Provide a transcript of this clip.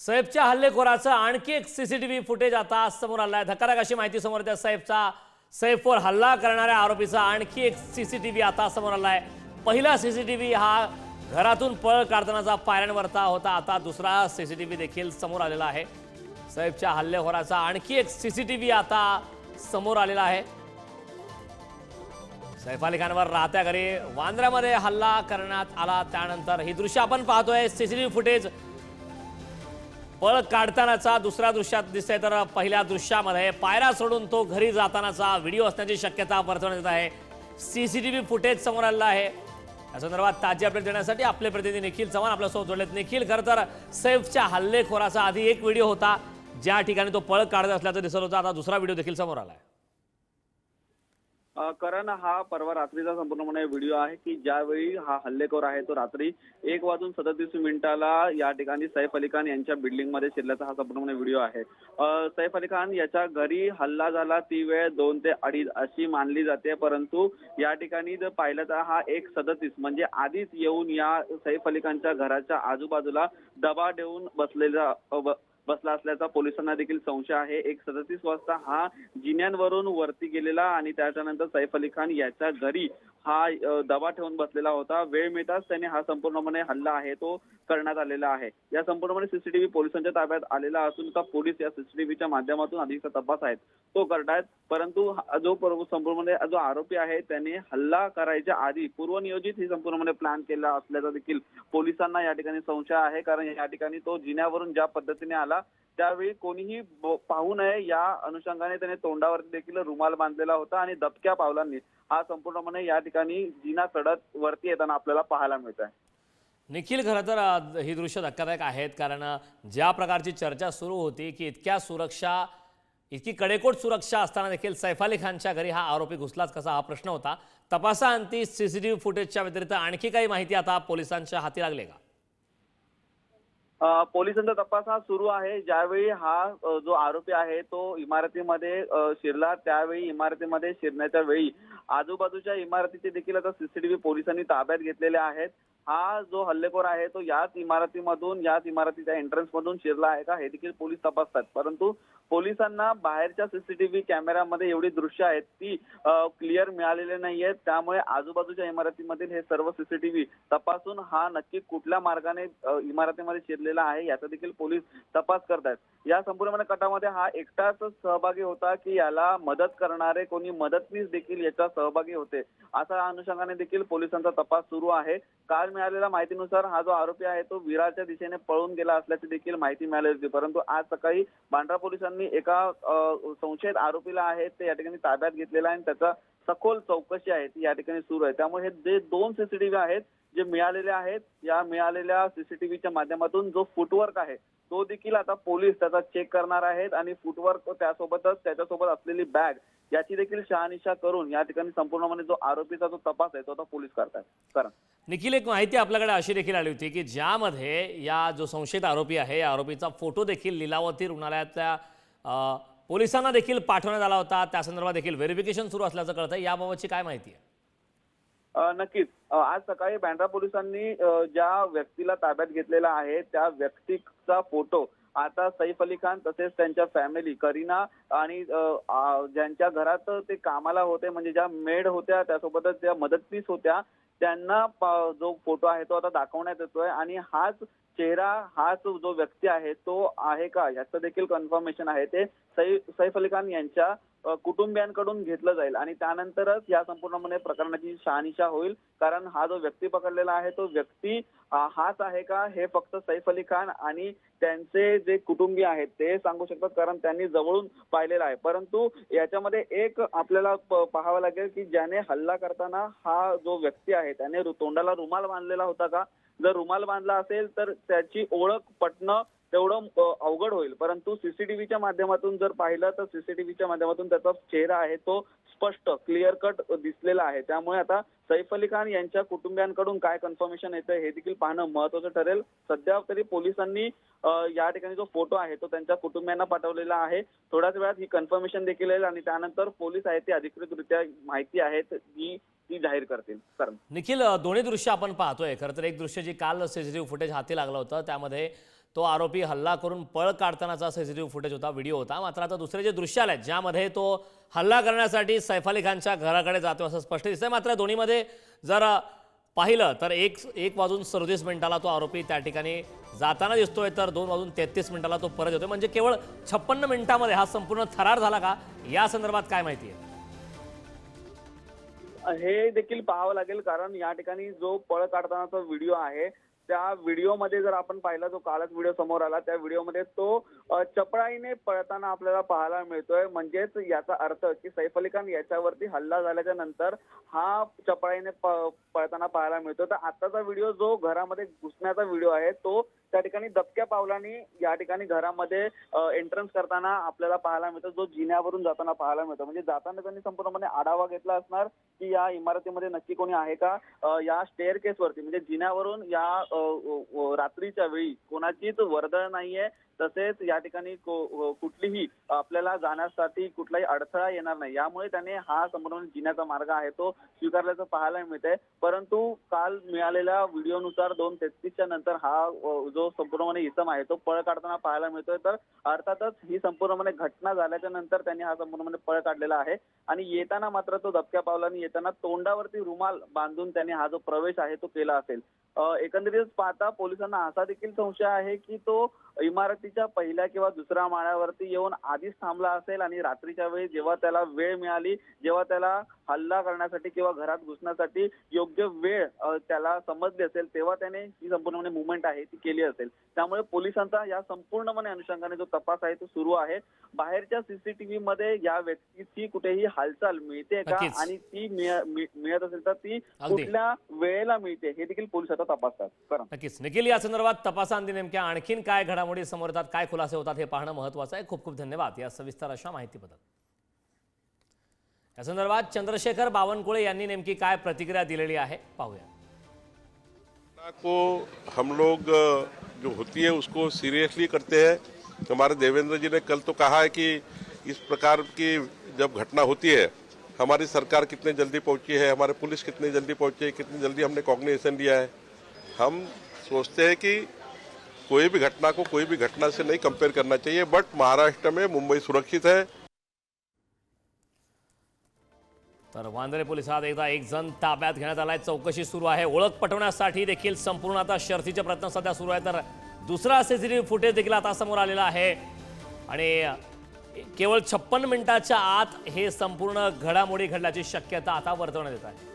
सैफच्या हल्लेखोराचं आणखी एक CCTV footage आता समोर आलं आहे। धक्कादायक अशी माहिती समोर येते। सैफवर हल्ला करणाऱ्या आरोपीचा आणखी एक सीसीटीव्ही आता समोर आला आहे। पहिला सीसीटीव्ही हा घरातून पळ काढतानाचा पायऱ्यांवरचा होता, आता दुसरा सीसीटीव्ही देखील समोर आलेला आहे। सैफच्या हल्लेखोराचा आणखी एक सीसीटीव्ही आता समोर आलेला आहे। सैफ अली खानवर राहत्या घरी वांद्र्यामध्ये हल्ला करण्यात आला, त्यानंतर ही दृश्य आपण पाहतोय। सीसीटीव्ही फुटेज पळ काढतानाचा दुसऱ्या दृश्यात दिसतंय, तर पहिल्या दृश्यामध्ये पायऱ्या सोडून तो घरी जातानाचा व्हिडिओ असण्याची शक्यता वर्तवण्यात येत आहे। सीसीटीव्ही फुटेज समोर आलेला आहे। या संदर्भात ताजी अपडेट देण्यासाठी आपले प्रतिनिधी निखिल चव्हाण आपल्यासोबत जोडलेत। निखिल, खरं तर सैफच्या हल्लेखोराचा आधी एक व्हिडिओ होता ज्या ठिकाणी तो पळ काढत असल्याचं दिसत होतं, आता दुसरा व्हिडिओ देखील समोर आला आहे। कारण हा परवा रात्रीचा संपूर्णपणे व्हिडिओ आहे की ज्यावेळी हा हल्लेखोर आहे तो रात्री 1:37 या ठिकाणी सैफ अली खान यांच्या बिल्डिंगमध्ये शिरल्याचा हा संपूर्णपणे व्हिडिओ आहे। सैफ अली खान याच्या घरी हल्ला झाला ती वेळ 2 ते 2:30 अशी मानली जाते, परंतु या ठिकाणी जर पाहिलं तर हा 1:37 म्हणजे आधीच येऊन या सैफ अली खानच्या घराच्या आजूबाजूला दबा देऊन बसला असल्याचा पोलिसांना देखील संशय आहे। 1:37 वाजता हा जिन्यांवरून वरती गेलेला आणि त्याच्यानंतर सैफ अली खान याच्या घरी हा दबा ठेवून बसलेला होता। वेळ मिळताच त्याने हा संपूर्णपणे हल्ला आहे तो करण्यात आलेला आहे। या संपूर्णपणे सीसीटीव्ही पोलिसांच्या ताब्यात आलेला असून का पोलीस या सीसीटीव्हीच्या माध्यमातून अधिकचा तपास आहे तो करतायत, परंतु जो संपूर्णपणे जो आरोपी आहे त्याने हल्ला करायच्या आधी पूर्वनियोजित ही संपूर्णपणे प्लॅन केला असल्याचा देखील पोलिसांना या ठिकाणी संशय आहे। कारण या ठिकाणी तो जिन्यावरून ज्या पद्धतीने आला त्यावेळी कोणीही पाहू नये या अनुषंगाने त्याने तोंडावरती देखील रुमाल बांधलेला होता आणि दबक्या पावलांनी हा संपूर्णपणे या ठिकाणी जिना चढत वरती येताना आपल्याला पाहायला मिळत आहे। निखिल, खरं तर ही दृश्य धक्कादायक आहेत, कारण ज्या प्रकारची चर्चा सुरू होती की इतकी कडेकोट सुरक्षा असताना देखील सैफ अली खानच्या घरी हा आरोपी घुसलाच कसा, हा प्रश्न होता। तपासाअंती सीसीटीव्ही फुटेजच्या व्यतिरिक्त आणखी काही माहिती आता पोलिसांच्या हाती लागली का? पोलिसांचा तपास हा सुरू आहे। ज्यावेळी हा जो आरोपी आहे तो इमारतीमध्ये शिरला त्यावेळी इमारतीमध्ये शिरण्याच्या वेळी आजूबाजूच्या इमारतीचे देखील आता सीसीटीव्ही पोलिसांनी ताब्यात घेतलेले आहेत। हा जो हल्लेखोर आहे तो याच इमारतीच्या एंट्रन्स मधून शिरला आहे का हे देखील पोलीस तपासतात, परंतु पोलिसांना बाहेरच्या सीसीटीव्ही कॅमेऱ्यामध्ये एवढी दृश्य आहेत ती क्लिअर मिळालेली नाहीयेत, त्यामुळे आजूबाजूच्या इमारतीमधील हे सर्व सीसीटीव्ही तपासून हा नक्की कुठल्या मार्गाने इमारतीमध्ये शिरलेला आहे याचा देखील पोलीस तपास करतात। या संपूर्ण कटामध्ये हा एकटाच सहभागी होता की याला मदत करणारे कोणी मदतनीस देखील याचा सहभागी होते, असा अनुषंगाने देखील पोलिसांचा तपास सुरू आहे। काल मिळालेल्या माहितीनुसार हा जो आरोपी आहे तो विरारच्या दिशेने पळून गेला असल्याची देखील माहिती मिळाली होती, परंतु आज सकाळी बांद्रा पोलिसांनी एका संशयित आरोपीला आहे ते या ठिकाणी ताब्यात घेतलेला आहे आणि त्याचा सखोल चौकशी आहे ती या ठिकाणी सुरू आहे। त्यामुळे हे जे 2 सीसीटीव्ही आहेत जे मिळालेले आहेत, या मिळालेल्या सीसीटीव्हीच्या माध्यमातून जो फुटवर्क आहे तो देखील आता पोलीस त्याचा चेक करणार आहेत आणि फुटवर्क त्याच्यासोबत असलेली बॅग याची देखील शहानिशा करून या ठिकाणी संपूर्णपणे जो आरोपीचा जो तपास आहे तो आता पोलीस करतात। निखिल, एक माहिती आपल्याकडे अशी देखील आली होती की ज्यामध्ये या जो संशयित आरोपी आहे या आरोपीचा फोटो देखील लीलावती रुग्णालयातल्या पोलिसांना देखील पाठवण्यात आला होता, त्या संदर्भात देखील व्हेरिफिकेशन सुरू असल्याचं कळतंय, याबाबतची काय माहिती आहे? नक्कीच आज सकाळी बांद्रा पोलिसांनी ज्या व्यक्तीला ताब्यात घेतलेला आहे त्या व्यक्तीचा फोटो आता सैफ अली खान तसेच त्यांच्या फॅमिली करीना आणि ज्यांच्या घरात ते कामाला होते म्हणजे ज्या मेड होत्या त्यासोबतच ज्या मदतनीस होत्या त्यांना जो फोटो आहे तो आता दाखवण्यात येतोय आणि हाच चेहरा हाच जो व्यक्ती आहे तो आहे का याचं देखील कन्फर्मेशन आहे ते सैफ अली खान यांच्या कुटुंबियांकडून घेतलं जाईल आणि त्यानंतरच या संपूर्णपणे प्रकरणाची शहानिशा होईल। कारण हा जो व्यक्ती पकडलेला आहे तो व्यक्ती हाच आहे का हे फक्त सैफ अली खान आणि त्यांचे जे कुटुंबीय आहेत ते सांगू शकतात, कारण त्यांनी जवळून पाहिलेला आहे। परंतु याच्यामध्ये एक आपल्याला पाहावं लागेल की ज्याने हल्ला करताना हा जो व्यक्ती आहे त्याने तोंडाला रुमाल बांधलेला होता का? जर रुमाल बांधला असेल तर त्याची ओळख पटणं तेवढं अवघड होईल, परंतु सीसीटीव्हीच्या माध्यमातून जर पाहिलं तर सीसीटीव्हीच्या माध्यमातून त्याचा चेहरा आहे तो स्पष्ट क्लिअर कट दिसलेला आहे। त्यामुळे आता सैफ अली खान यांच्या कुटुंबियांकडून काय कन्फर्मेशन येतं हे देखील पाहणं महत्त्वाचं ठरेल। सध्या तरी पोलिसांनी या ठिकाणी जो फोटो आहे तो त्यांच्या कुटुंबियांना पाठवलेला आहे। थोड्याच वेळात ही कन्फर्मेशन देखील येईल आणि त्यानंतर पोलीस आहेत ते अधिकृतरित्या माहिती आहेत ती जाहीर करतील। निखिल, दोन्ही दृश्य आपण पाहतोय। खरं तर एक दृश्य जी काल सीसीटीव्ही फुटेज हाती लागलं होतं त्यामध्ये तो आरोपी हल्ला करून पळ काढतानाचा सीसीटीव्ही फुटेज होता, व्हिडिओ होता. मात्र आता दुसरे जे दृश्य आले ज्यामध्ये तो हल्ला करण्यासाठी सैफ अली खानच्या घराकडे जातो असं स्पष्ट दिसतंय. मात्र दोन्हीमध्ये जर पाहिलं तर 1:37 तो आरोपी त्या ठिकाणी जाताना दिसतोय, तर 2:33 तो परत येतोय. म्हणजे केवळ 56 मिनिटांमध्ये हा संपूर्ण थरार झाला का, या संदर्भात काय माहिती आहे? हे देखील पाहावं लागेल, कारण या ठिकाणी जो पळ काढतानाचा व्हिडिओ आहे त्या व्हिडिओमध्ये जर आपण पाहिला, जो कालच व्हिडिओ समोर आला, त्या व्हिडिओमध्ये तो चपळाईने पळताना आपल्याला पाहायला मिळतोय. म्हणजेच याचा अर्थ की सैफ अली खान याच्यावरती हल्ला झाल्याच्या नंतर हा चपळाईने पळताना पाहायला मिळतो. तर आताचा व्हिडिओ जो घरामध्ये घुसण्याचा व्हिडिओ आहे तो त्या ठिकाणी दबक्या पावलांनी या ठिकाणी घरामध्ये एंट्रन्स करताना आपल्याला पाहायला मिळतो, जो जिन्यावरून जाताना पाहायला मिळतो. म्हणजे जाताना त्यांनी संपूर्णपणे आढावा घेतला असणार की या इमारतीमध्ये नक्की कोणी आहे का. या स्टेअर केसवरती म्हणजे जिन्यावरून या रात्रीच्या वेळी कोणाचीच वर्दळ नाहीये, तसेच या ठिकाणी कुठलीही आपल्याला जाण्यासाठी कुठलाही अडथळा येणार नाही, यामुळे त्याने हा संपूर्ण जिन्याचा मार्ग आहे तो स्वीकारल्याचं पाहायला मिळतंय. परंतु काल मिळालेल्या व्हिडिओनुसार 2:33 नंतर हा जो संपूर्णपणे इसम आहे तो पळ काढताना पाहायला मिळतोय. तर अर्थातच ही संपूर्णपणे घटना झाल्याच्या नंतर त्यांनी हा संपूर्णपणे पळ काढलेला आहे. आणि येताना मात्र तो दबक्या पावलांनी येताना तोंडावरती रुमाल बांधून त्याने हा जो प्रवेश आहे तो केला असेल. एकंदरीत पाहता पोलिसांना असा देखील संशय आहे की तो इमारतीच्या पहिल्या किंवा दुसऱ्या माळ्यावरती येऊन आधीच थांबला असेल आणि रात्रीच्या वेळी जेव्हा त्याला वेळ मिळाली, जेव्हा त्याला हल्ला करण्यासाठी किंवा घरात घुसण्यासाठी योग्य वेळ त्याला समजली असेल, तेव्हा त्याने ही संपूर्णपणे मुवमेंट आहे ती केली असेल. त्यामुळे पोलिसांचा या संपूर्णपणे अनुषंगाने जो तपास आहे तो सुरू आहे. बाहेरच्या सीसीटीव्ही मध्ये या व्यक्तीची कुठेही हालचाल मिळते का आणि ती मिळत असेल तर ती कुठल्या वेळेला मिळते हे देखील पोलीस आता तपासतात. नक्कीच निखिल, या संदर्भात तपासांती नेमक्या आणखीन काय घडामोडी समोर येतात, काय खुलासे होतात हे पाहणं महत्त्वाचं आहे. खूप खूप धन्यवाद या सविस्तर अशा माहितीबद्दल. या संदर्भात चंद्रशेखर बावनकुळे यांनी नेमकी काय प्रतिक्रिया दिलेली आहे पाहूया. को हम लोग जो होती है उसको सीरियसली करते हैं. हमारे देवेंद्र जी ने कल तो कहा है कि इस प्रकार की जब घटना होती है हमारी सरकार कितने जल्दी पहुंची है, हमारे पुलिस कितनी जल्दी पहुंची है, कितनी जल्दी हमने कॉग्निशन लिया है. हम सोचते हैं कि कोई भी घटना को कोई भी घटना से नहीं कंपेयर करना चाहिए, बट महाराष्ट्र में मुंबई सुरक्षित है. तर वांद्रे पोलिसात एकदा एक जण ताब्यात घेण्यात आलाय, चौकशी सुरू आहे. ओळख पटवण्यासाठी देखील संपूर्ण आता शर्थीचे प्रयत्न सध्या सुरू आहे. तर दुसरा सीसीटीव्ही फुटेज देखील आता समोर आलेला आहे आणि केवळ 56 मिनिटाच्या आत हे संपूर्ण घडामोडी घडल्याची शक्यता आता वर्तवण्यात येत आहे.